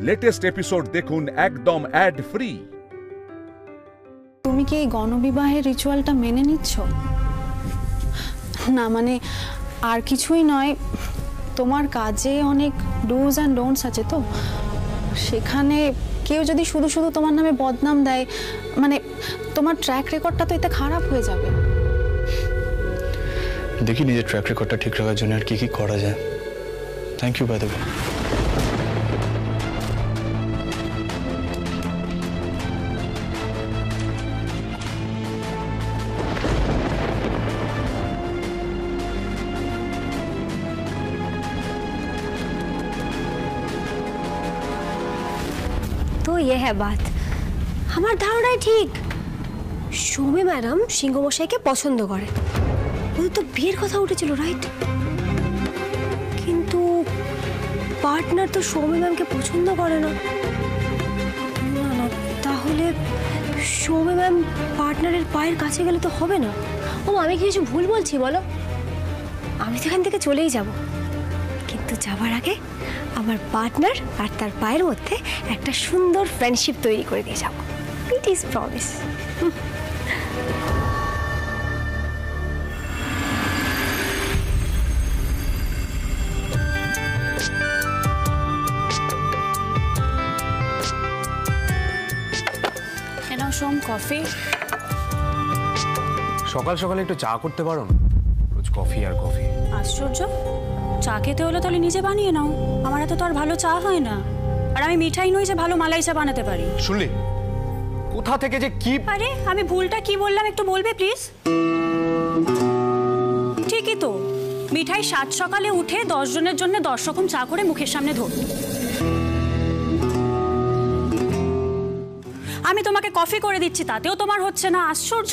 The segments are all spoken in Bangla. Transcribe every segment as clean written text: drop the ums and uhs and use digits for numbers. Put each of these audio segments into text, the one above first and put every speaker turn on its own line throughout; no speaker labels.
লেটেস্ট এপিসোড দেখুন একদম অ্যাড ফ্রি।
তুমি কি এই গণবিবাহের রিচুয়ালটা মেনে নিচ্ছ? না মানে আর কিছুই নয়, তোমার কাজে অনেক ডুজ অ্যান্ড ডোন্টস আছে, তো সেখানে কেউ যদি শুধু শুধু তোমার নামে বদনাম দেয়, মানে তোমার ট্র্যাক রেকর্ডটা তো এতে খারাপ হয়ে যাবে।
দেখি নিজের ট্র্যাক রেকর্ডটা ঠিক রাখার জন্য আর কি কি করা যায়। Thank you by the way.
तो ये है बात, আমার ধারণাই ঠিক। সৌমি ম্যাডাম সিংহমশাইকে পছন্দ করে, ওদের তো বিয়ের কথা উঠেছিল, রাইট? কিন্তু পার্টনার তো সৌমি ম্যামকে পছন্দ করে না। না না, তাহলে সৌমি ম্যাম পার্টনারের পায়ের কাছে গেলে তো হবে না। ও আমি কি কিছু ভুল বলছি বলো? আমি তো এখান থেকে চলেই যাব, কিন্তু যাবার আগে আমার পার্টনার আর তার পায়ের মধ্যে একটা সুন্দর ফ্রেন্ডশিপ তৈরি করে দিয়ে যাব। It is promise.
Some coffee.
সকাল সকালে একটু চা করতে পারো না? রোজ কফি আর কফি।
আশ্চর্য, চা খেতে হলে তাহলে নিজে বানিয়ে নাও। আমার এত তো আর ভালো চা হয় না, আর আমি মিঠাই নই যে ভালো মালাই চা বানাতে পারি।
শুনলি কোথা থেকে যে কি?
আরে আমি ভুলটা কি বললাম একটু বলবে প্লিজ? ঠিকই তো, মিঠাই সাত সকালে উঠে 10 জনের জন্য 10 রকম চা করে মুখের সামনে ধরত। আমি তোমাকে কফি করে দিচ্ছি, তাতেও তোমার হচ্ছে না। আশ্চর্য।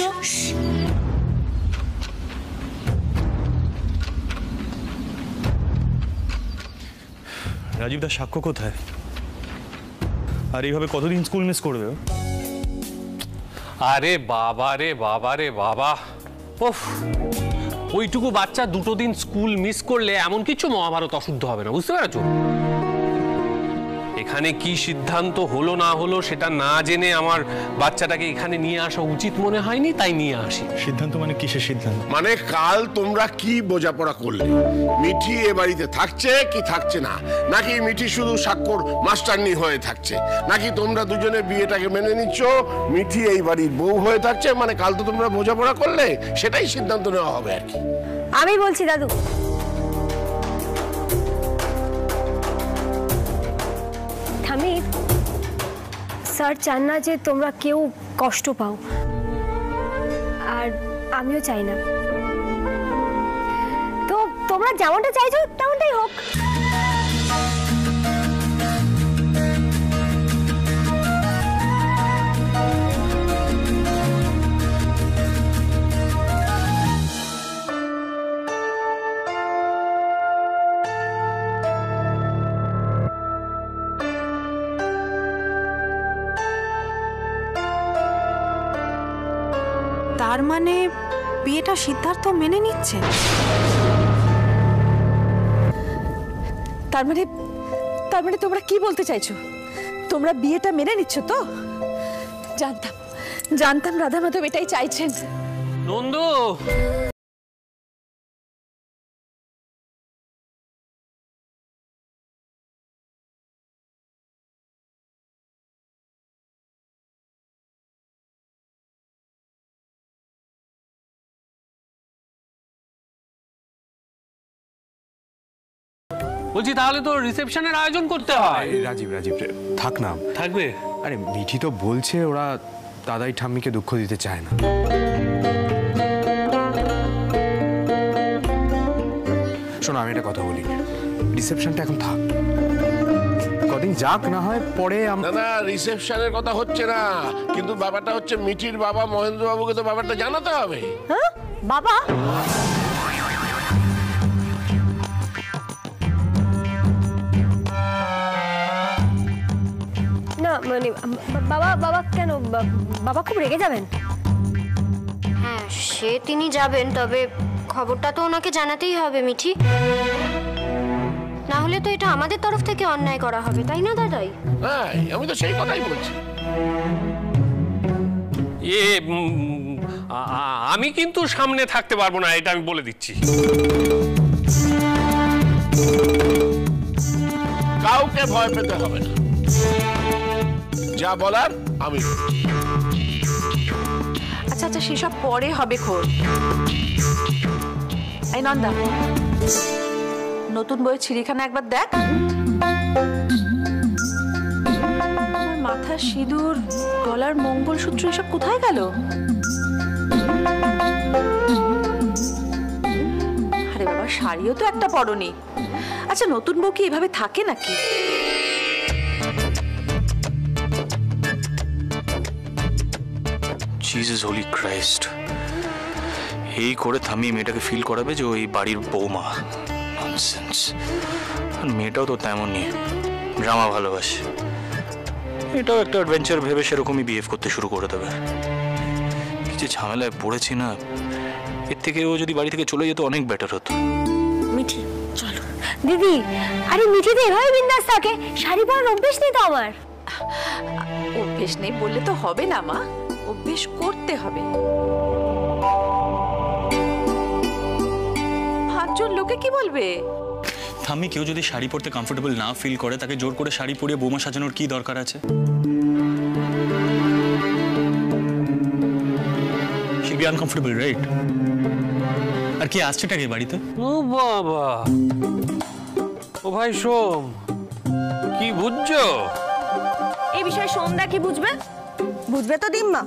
রাজীব দা সাক্ষ্য কোথায়? আর এইভাবে কতদিন স্কুল মিস করবে?
আরে বাবা রে বাবা রে বাবা, ওফ, ওইটুকু বাচ্চা 2 দিন স্কুল মিস করলে এমন কিছু মহাভারত অশুদ্ধ হবে না, বুঝতে পেরেছো? এখানে কি সিদ্ধান্ত হলো না হলো সেটা না জেনে আমার বাচ্চাটাকে এখানে নিয়ে আসা উচিত মনে হয়নি, তাই নিয়ে আসি।
সিদ্ধান্ত মানে কিসের সিদ্ধান্ত?
মানে কাল তোমরা কি বোঝাপড়া করলে? মিঠি এ বাড়িতে থাকছে কি থাকছে না, নাকি মিঠি শুধু স্বাক্ষর মাস্টারনি হয়ে থাকছে, নাকি তোমরা দুজনে বিয়েটাকে মেনে নিচ্ছ, মিঠি এই বাড়ির বউ হয়ে থাকছে? মানে কাল তো তোমরা বোঝাপড়া করলে, সেটাই সিদ্ধান্ত নেওয়া হবে আর কি।
আমি বলছি দাদু, থামির স্যার চান না যে তোমরা কেউ কষ্ট পাও, আর আমিও চাই না। তো তোমরা যেমনটা চাইছো তেমনটাই হোক।
তার মানে বিয়েটা সিদ্ধার্থ মেনে নিচ্ছে?
তার মানে তোমরা কি বলতে চাইছো? তোমরা বিয়েটা মেনে নিচ্ছ তো? জানতাম রাধা মাধব এটাই চাইছেন।
নন্দু, বলছি তাহলে তো রিসেপশনের আয়োজন করতে হয়।
রাজীব থাক না।
থাকবে?
আরে মিঠি তো বলছে ওরা দাদাই ঠাম্মিকে দুঃখ দিতে চায় না। শোনো, আমি একটা কথা বলি, রিসেপশনটা এখন থাক, কদিন যাক, না হয় পরে।
না, রিসেপশনের কথা হচ্ছে না, কিন্তু ব্যাপারটা হচ্ছে মিঠির বাবা মহেন্দ্র বাবুকে তো ব্যাপারটা জানাতে হবে।
হ্যাঁ বাবা? না মানে বাবা কেন? বাবা খুব রেগে যাবেন?
হ্যাঁ, সে তিনি যাবেন, তবে খবরটা তো ওনাকে জানাতেই হবে মিঠি, না তাহলে তো এটা আমাদের তরফ থেকে অন্যায় করা হবে, তাই না দাদাই?
হ্যাঁ, আমি তো সেই কথাই বলছি।
আমি কিন্তু সামনে থাকতে পারবো না, এটা আমি বলে দিচ্ছি।
কাউকে ভয় পেতে হবে না, যা বলার আমি।
আচ্ছা আচ্ছা, সেসব পরে হবে খোর। এই নন্দা, নতুন বইয়ের ছিঁড়িখানা একবার দেখ। মাথার সিঁদুর, গলার মঙ্গলসূত্র এসব কোথায় গেল? আরে বাবা, শাড়িও তো একটা পরনি। আচ্ছা, নতুন বউ কি এভাবে থাকে নাকি?
জিসাস হোলি ক্রাইস্ট, এই করে থামিয়ে মেয়েটাকে ফিল করাবে যে ওই বাড়ির বৌমা। ননসেন্স। আর মেয়েটাও তো তেমনই, ড্রামা ভালোবাসে। এটাও একটা অ্যাডভেঞ্চার ভেবে সেরকমই বিহেভ করতে শুরু করে দেবে। কি যে ঝামেলায় পড়েছি না, এর থেকে ও যদি বাড়ি থেকে চলে যেত অনেক বেটার হতো।
মিঠি চলো। দিদি, আরে মিঠি তো এভাবে বিন্দাস থাকে, শাড়ি পরার অভ্যেস নেই তো আমার।
অভ্যেস নেই বললে তো হবে না মা, অভ্যেস করতে হবে। পাঁচজন লোকে কি বলবে?
থামি, কেউ যদি শাড়ি পরতে কমফোর্টেবল না ফিল করে, তাকে জোর করে শাড়ি পরিয়ে বৌমা সাজানোর কি দরকার আছে? She'll be uncomfortable, right? আর কি আসছেটাকে বাড়িতে?
ও বাবা, ও ভাই সোম, কি বুঝছো
এই বিষয়ে? সোমদা কি বুঝবে? বুঝবে তো দিম্মা।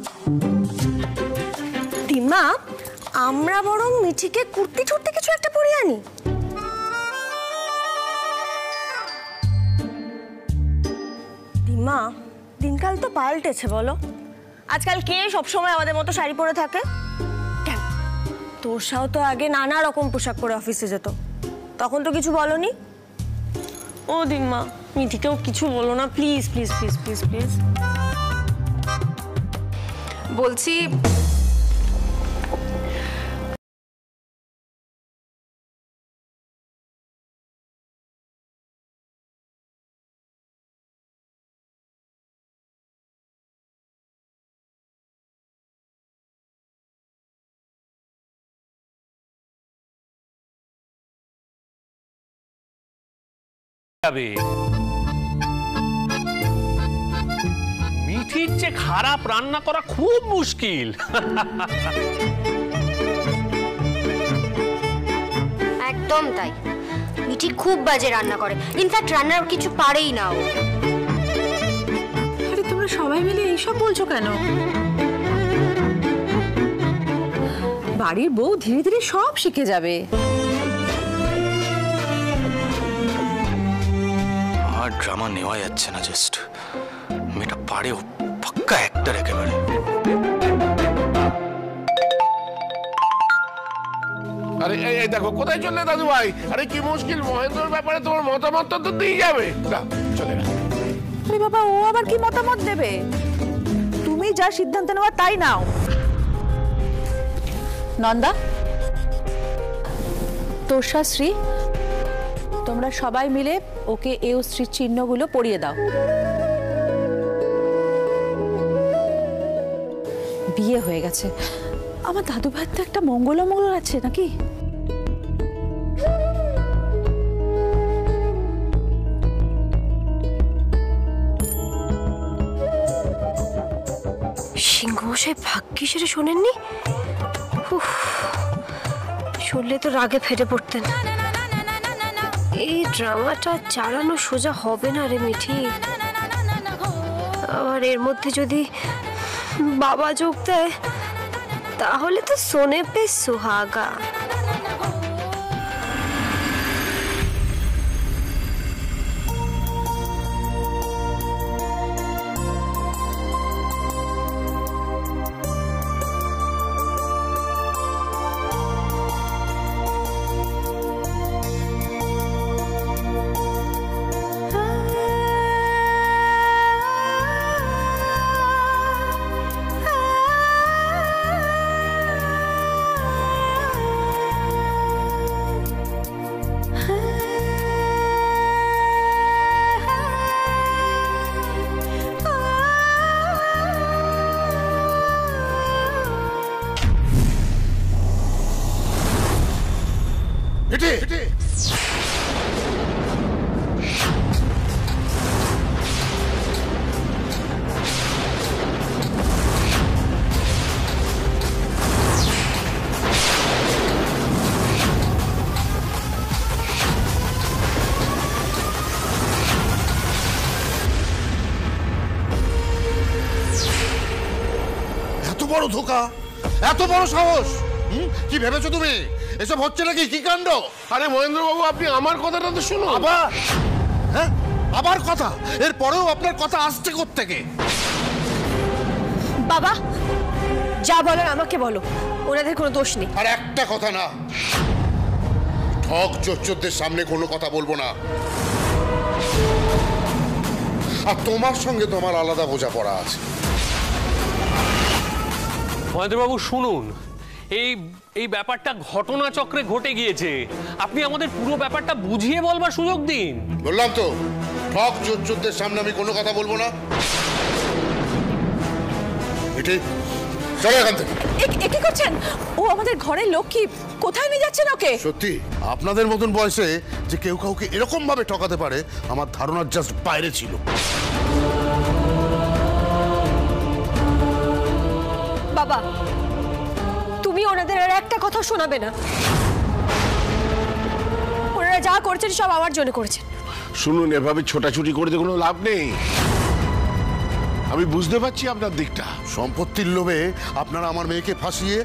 দিম্মা, আমরা বরং মিঠিকে কুর্তি ছুটতে কিছু একটা পরিয়ে আনি। দিম্মা, দিনকাল তো পাল্টেছে বলো। আজকাল কে সবসময় আমাদের মতো শাড়ি পরে থাকে? কেন, তোরসাও তো আগে নানা রকম পোশাক পরে অফিসে যেত, তখন তো কিছু বলনি। ও দিম্মা, মিঠিকেও কিছু বলো না please please please please please.
বলছি,
মিঠির চেয়ে খারাপ রান্না করা খুব মুশকিল।
একদম তাই, মিঠি খুব বাজে রান্না করে, ইনফ্যাক্ট রান্নার কিছু পারেই না ও।
আরে তোমরা সবাই মিলে এইসব বলছো কেন? বাড়ির বউ ধীরে ধীরে সব শিখে যাবে।
আর ড্রামা নেওয়া যাচ্ছে না, জাস্ট মেয়েটা পারে, ও পাক্কা অ্যাক্টর একেবারে।
আরে এই দেখো কোথায় চললে দাদু ভাই? আরে কি মুশকিল, মহেন্দ্রর ব্যাপারে তোমার মতামত তো দিয়ে যাবে না, চলে না।
আরে বাবা, ও আবার কি মতামত দেবে? তুমি যা সিদ্ধান্ত নেওয়া তাই নাও। নন্দা, তোষা শ্রী, তোমরা সবাই মিলে ওকে এই শ্রী চিহ্নগুলো পরিয়ে দাও। বিয়ে হয়ে গেছে, আমার দাদু ভাইয়ের তো একটা মঙ্গল আছে নাকি?
সিংহমশাই ভাগ্যিস এটা শোনেননি, শুনলে তো রাগে ফেটে পড়তেন। এই ড্রামাটা চালানো সোজা হবে না রে মিঠি। আবার এর মধ্যে যদি বাবা যোগ দেয় তাহলে তো সোনে পে সুহাগা।
বড় ধোকা, এত বড় সাহস! কি ভেবেছো তুমি? এসব হচ্ছে নাকি? কি কাণ্ড!
আরে মহেন্দ্রবাবু, আপনি আমার কথাটা তো শুনুন।
আবার? হ্যাঁ, আবার কথা? এরপরেও আপনার কথা আসছে কোত্থেকে?
বাবা, যা বলার আমাকে বলো, ওনাদের কোনো দোষ নেই।
আর একটা কথা না, ঠক চোরদের সামনে কোনো কথা বলবো না। আর তোমার সঙ্গে তোমার আলাদা বোঝাপড়া আছে।
মহেন্দ্রবাবু শুনুন, এই ব্যাপারটা ঘটনাচক্রে ঘটে গিয়েছে। আপনি আমাদের পুরো ব্যাপারটা বুঝিয়ে বলবার সুযোগ দিন।
বললাম তো, ঠক চোরদের সামনে আমি কোনো কথা বলবো না। চলো এখান থেকে।
কি করছেন? ও আমাদের ঘরের লক্ষ্মী, কোথায় নিয়ে যাচ্ছেন ওকে?
সত্যি আপনাদের মতন বয়সে যে কেউ কাউকে এরকম ভাবে ঠকাতে পারে আমার ধারণার জাস্ট বাইরে ছিল।
বাবা, তুমি ওনাদের আর একটা কথা শোনাবে না। ওনারা যা করছেন সব আমার জন্য করেছেন।
শুনুন, এভাবে ছোটাছুটি করে কোনো লাভ নেই। আমি বুঝতে পারছি আপনার দিকটা।
সম্পত্তির লোভে আপনারা আমার মেয়েকে ফাঁসিয়ে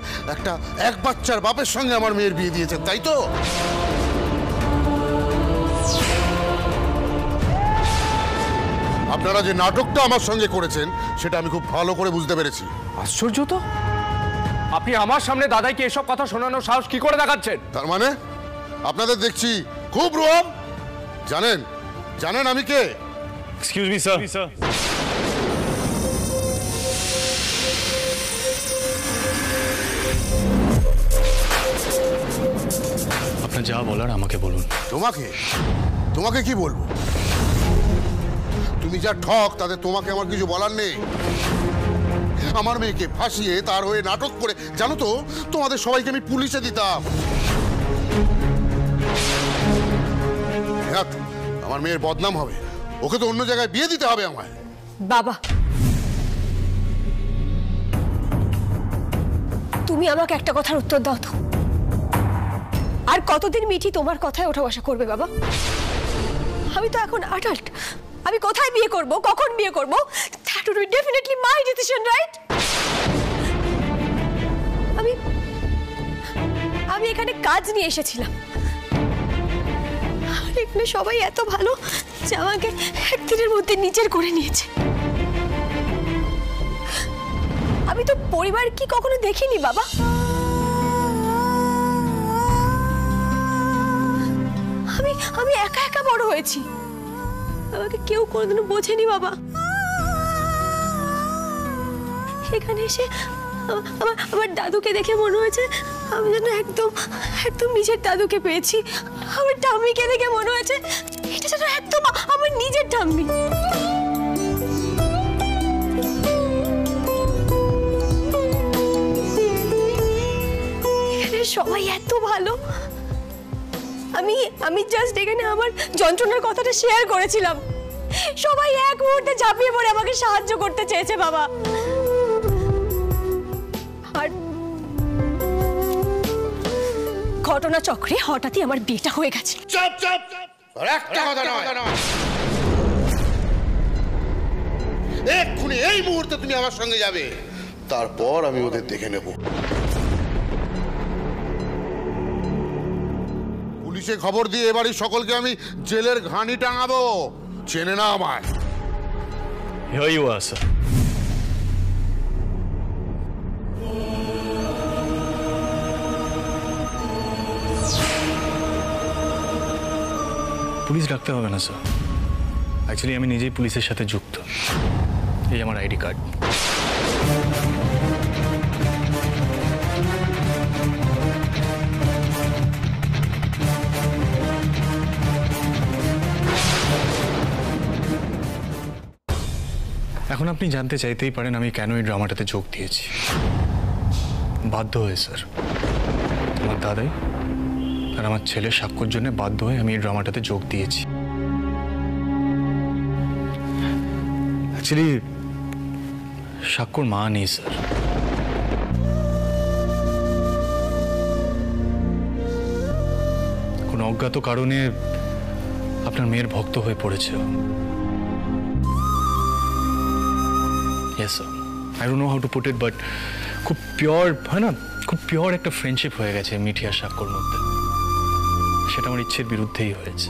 এক বাচ্চার বাপের সঙ্গে আমার মেয়ের বিয়ে দিয়েছেন, তাই তো? আপনারা যে নাটকটা আমার সঙ্গে করেছেন সেটা আমি খুব ভালো করে বুঝতে পেরেছি।
আশ্চর্য তো, আপনি আমার সামনে দাদাইকে এসব কথা শোনানোর সাহস কি করে দেখাচ্ছেন?
তার মানে আপনাদের দেখছি খুব রোম। জানেন আমি কে?
Excuse me sir. আপনার যা বলার আমাকে বলুন।
তোমাকে কি বলবো? তুমি যা ঠক তাতে তোমাকে আমার কিছু বলার নেই। আমার মেয়েকে ফাঁসিয়ে তার হয়ে নাটক করে, জানো তো, তোমাদের সবাইকে আমি পুলিশে দিতাম। আমার মেয়ের বদনাম হবে, ওকে তো অন্য জায়গায় বিয়ে দিতে হবে আমায়।
বাবা, তুমি আমাকে একটা কথার উত্তর দাও তো, আর কতদিন মিঠি তোমার কথায় ওঠা বসা করবে? বাবা, আমি তো এখন অ্যাডাল্ট। আমি কোথায় বিয়ে করব, কখন বিয়ে করব, that would be definitely my decision, right? আমি এখানে কাজ নিয়ে এসেছিলাম, আর এখানে সবাই এত ভালো যে আমাকে একদিনের মধ্যে নিজের করে নিয়েছে। আমি তো পরিবার কি কখনো দেখিনি বাবা। আমি একা একা বড় হয়েছি, আমাকে কেউ কোনোদিনও বোঝেনি বাবা। এখানে এসে আমার দাদুকে দেখে মনে হয়েছে আমি যেন একদম নিজের দাদুকে পেয়েছি। আমার ঠাম্মিকে দেখে মনে হয়েছে এটা যেন একদম আমার নিজের ঠাম্মি। এখানে সবাই এত ভালো। আমি জাস্ট এখানে আমার যন্ত্রণার কথাটা শেয়ার করেছিলাম, সবাই এক মুহূর্তে ঝাঁপিয়ে পড়ে আমাকে সাহায্য করতে চেয়েছে বাবা। আর ঘটনা চক্রে হঠাৎই আমার বিয়েটা হয়ে গেছে।
চুপ চুপ, একটা কথা নয়। এক্ষুনি এই মুহূর্তে তুমি আমার সঙ্গে যাবে, তারপর আমি ওদের দেখে নেব। পুলিশে খবর দিয়ে এবারই সকলকে আমি জেলের ঘানি টাঙাবো। চেনে না আমায়?
Here you are, sir. Police ডাকতে হবে না স্যার, অ্যাকচুয়ালি আমি নিজেই পুলিশের সাথে যুক্ত। এই আমার আইডি কার্ড। এখন আপনি জানতে চাইতেই পারেন আমি কেন এই ড্রামাটাতে যোগ দিয়েছি। বাধ্য হয়ে স্যার, আমার দাদাই আর আমার ছেলের সাক্ষ্যর জন্য বাধ্য হয়ে আমি এই ড্রামাটাতে যোগ দিয়েছি। অ্যাকচুয়ালি সাক্ষ্যর মা নেই স্যার, কোনো অজ্ঞাত কারণে আপনার মেয়ের ভক্ত হয়ে পড়েছে। Yes, sir. I don't know how to put it, but খুব পিওর হয় না, খুব পিওর একটা ফ্রেন্ডশিপ হয়ে গেছে মিঠি আর সাক্ষ্যর মধ্যে। সেটা আমার ইচ্ছের বিরুদ্ধেই হয়েছে।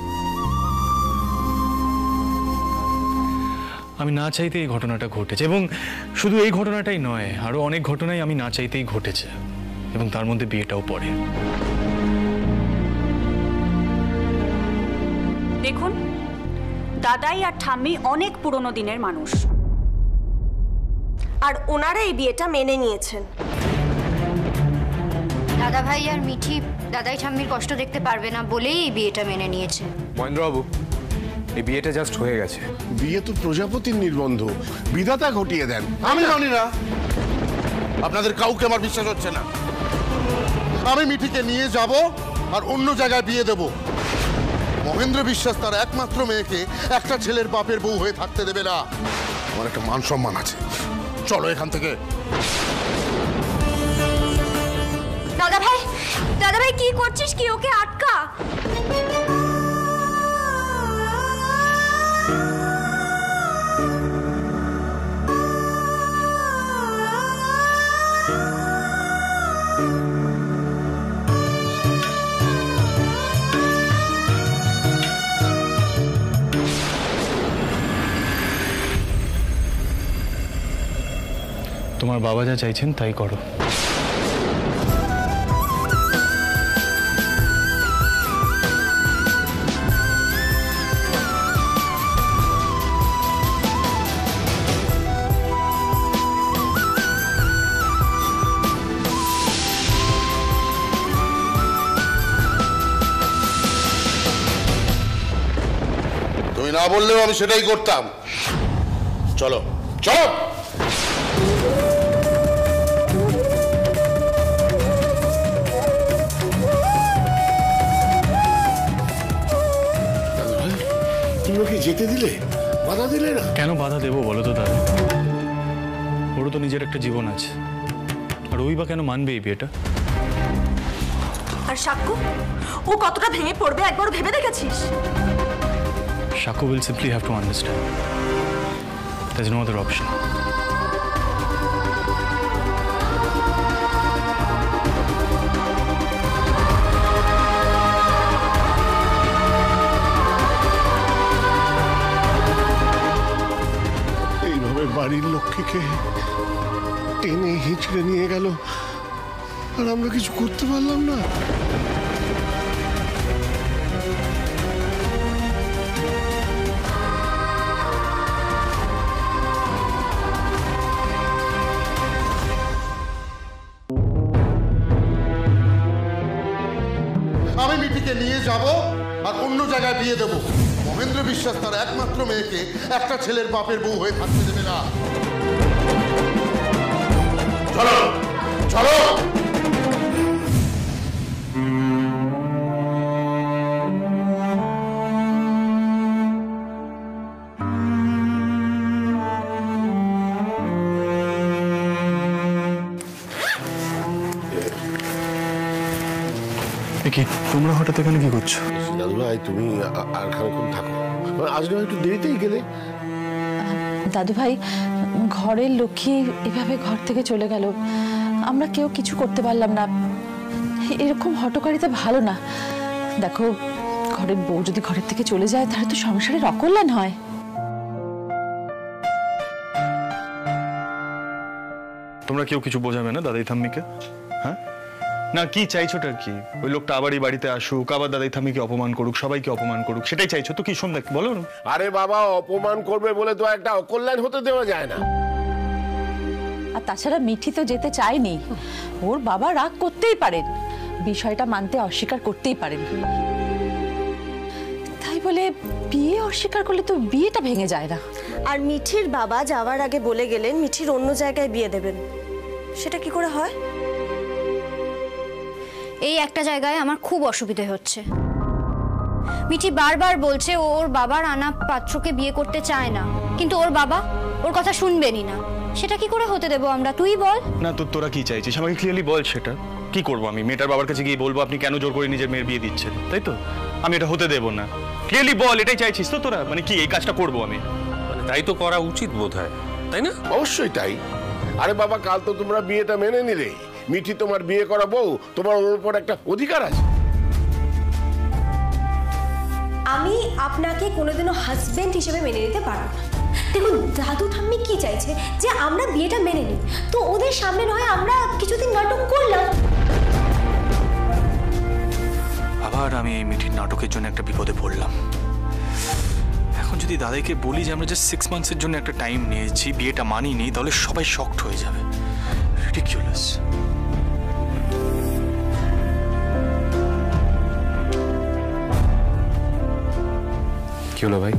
আমি না চাইতে এই ঘটনাটা ঘটেছে, এবং শুধু এই ঘটনাটাই নয়, আরো অনেক ঘটনাই আমি না চাইতেই ঘটেছে, এবং তার মধ্যে বিয়েটাও পড়ে।
দেখুন, দাদাই আর ঠাম্মি অনেক পুরনো দিনের মানুষ,
আর ওনারা এই বিয়েটা মেনে নিয়েছেন।
দাদা ভাই আর মিঠি দাদাই ঠাম্মির কষ্ট দেখতে পারবে না বলেই এই বিয়েটা মেনে নিয়েছে।
মহেন্দ্রবাবু, এই বিয়েটা জাস্ট হয়ে গেছে।
বিয়ে তো প্রজাপতির নির্বন্ধ, বিধাতা ঘটিয়ে দেন।
আমি জানি না, আপনাদের কাউকে আমার বিশ্বাস হচ্ছে না। আমি মিঠিকে নিয়ে যাব আর অন্য জায়গায় বিয়ে দেব। মহেন্দ্র বিশ্বাস তার একমাত্র মেয়েকে একটা ছেলের বাপের বউ হয়ে থাকতে দেবে না। আমার একটা মান সম্মান আছে, চলো এখান থেকে।
দাদা ভাই কি করছিস কি? ওকে আটকা।
তোমার বাবা যা চাইছেন তাই করো।
তুমি না বললেও আমি সেটাই করতাম। চলো চলো।
তুমি ওকে যেতে দিলে, বাধা দিলে না?
কেন বাধা দেবো বলো তো দাদা? ওরও তো নিজের একটা জীবন আছে, আর ওই বা কেন মানবে এই বিয়েটা?
আর সাক্ষ্য, ও কতটা ভেঙে পড়বে একবার ভেবে দেখেছিস?
Shakku will simply have to understand. There's no other option.
এইভাবে বাড়ির লক্ষ্মীকে টেনে হিঁচড়ে নিয়ে গেল, আর আমরা কিছু করতে পারলাম না।
আমি মিঠিকে নিয়ে যাব আর অন্য জায়গায় বিয়ে দেব। মহেন্দ্র বিশ্বাস তার একমাত্র মেয়েকে একটা ছেলের বাপের বউ হয়ে থাকতে দেবে না। চলো চলো।
কি তোমরা হঠাৎ এখানে কি করছো?
দাদু ভাই তুমি আর খানিকক্ষণ থাকো, আজ না একটু দেরিতেই গেলে।
দাদু ভাই, ঘরের লক্ষ্মী এভাবে ঘর থেকে চলে গেল, আমরা কেউ কিছু করতে পারলাম না। এরকম হটকারিতা ভালো না। দেখো, ঘরের বউ যদি ঘরের থেকে চলে যায় তাহলে তো সংসারের অকল্যাণ হয়।
তোমরা কেউ কিছু বোঝাবে না দাদাই থাম্মিকে? হ্যাঁ না, কি চাইছোটা কি? ওই লোকটা আবার এই বাড়িতে আসুক, আবার দাদাই থাম্মিকে অপমান করুক, সবাইকে অপমান করুক, সেটাই চাইছো তো? কি শোন বলো না।
আরে বাবা, অপমান করবে বলে তো একটা অকল্যাণ হতে দেওয়া যায় না।
আর তাছাড়া মিঠি তো যেতে চায়নি। ওর বাবা রাগ করতেই পারেন, বিষয়টা মানতে অস্বীকার করতেই পারেন। তাই বলে বিয়ে অস্বীকার করলে তো বিয়েটা ভেঙে যায় না।
আর মিঠির বাবা যাওয়ার আগে বলে গেলেন মিঠির অন্য জায়গায় বিয়ে দেবেন, সেটা কি করে হয়?
এই একটা জায়গায় আমার খুব অসুবিধে হচ্ছে। মিঠি বারবার বলছে ওর বাবার আনা পাত্রকে বিয়ে করতে চায় না, কিন্তু ওর বাবা ওর কথা শুনবেনই না। সেটা কি করে হতে দেবো আমরা? তুই বল
না। তো তোরা কি চাইছিস আমাকে ক্লিয়ারলি বল। সেটা কি করবো আমি? মেয়েটার বাবার কাছে গিয়ে বলবো আপনি কেন জোর করে নিজের মেয়ের বিয়ে দিচ্ছেন, তাই তো? আমি এটা হতে দেবো না। ক্লিয়ারলি বল, এটাই চাইছিস তো তোরা? মানে কি এই কাজটা করবো আমি?
মানে তাই তো করা উচিত বোধ হয়, তাই না?
অবশ্যই তাই। আরে বাবা, কাল তো তোমরা বিয়েটা মেনে নিলে। মিঠি তোমার বিয়ে করা বউ, তোমার ওর উপর একটা অধিকার আছে।
আমি আপনাকে কোনোদিনও হাজবেন্ড হিসেবে মেনে নিতে পারবো না। দেখুন দাদু ঠাম্মি কি চাইছে যে আমরা বিয়েটা মেনে নিই, তো ওদের সামনে নয় আমরা কিছুদিন নাটক করলাম।
আবার আমি এই মিঠির নাটকের জন্য একটা বিপদে পড়লাম। এখন যদি দাদাকে বলি যে আমরা জাস্ট 6 মান্থসের জন্য একটা টাইম নিয়েছি, বিয়েটা মানিনি, তাহলে সবাই শকড হয়ে যাবে। রিডিকুলাস।
কি হলো ভাই,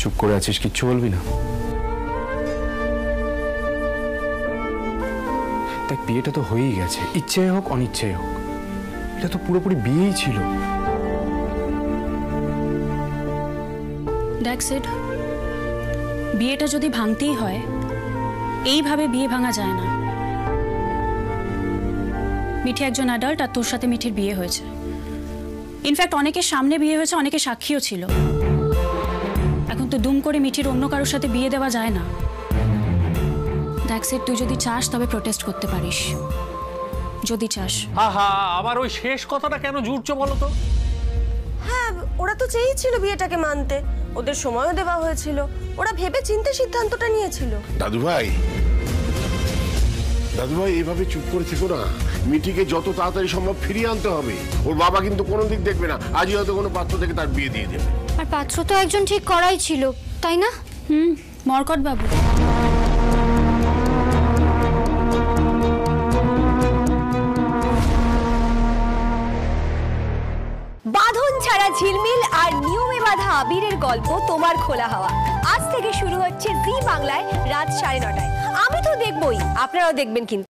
চুপ করে আছিস, কিচ্ছু বলবি না? দেখ, বিয়েটা তো হয়েই গেছে, ইচ্ছাই হোক অনিচ্ছাই হোক, এটা তো পুরোপুরি বিয়েই ছিল।
দেখ সিড, বিয়েটা যদি ভাঙতেই হয়, এইভাবে বিয়ে ভাঙা যায় না। মিঠি একজন অ্যাডাল্ট, আর তোর সাথে মিঠির বিয়ে হয়েছে। ইনফ্যাক্ট অনেকের সামনে বিয়ে হয়েছে, অনেকে সাক্ষীও ছিল। এখন তো দুম করে মিঠির অন্য কারোর সাথে বিয়ে দেওয়া যায় না। দেখ সিড, তুই যদি চাস তবে প্রোটেস্ট করতে পারিস, যদি চাস।
আহা, আবার ওই শেষ কথাটা কেন জুড়ছো বলো তো?
হ্যাঁ, ওরা তো চেয়েছিল বিয়েটাকে মানতে, ওদের সময়ও দেওয়া হয়েছিল, ওরা ভেবে চিন্তে সিদ্ধান্তটা নিয়েছিল।
দাদু ভাই, এইভাবে চুপ করে থেকো না। মিঠিকে যত তাড়াতাড়ি সম্ভব ফিরিয়ে আনতে হবে। ওর বাবা কিন্তু কোনো দিক দেখবে না, আজই হয়তো কোনো পাত্র থেকে তার বিয়ে দিয়ে দেবে।
আর পাত্র তো একজন ঠিক করাই ছিল, তাই না?
মরকট বাবু।
বাঁধন ছাড়া ঝিলমিল আর নিয়মে বাঁধা আবিরের গল্প তোমার খোলা হাওয়া আজ থেকে শুরু হচ্ছে জি বাংলায় রাত 9:30টায়। আমি তো দেখবই, আপনারাও দেখবেন কিন্তু।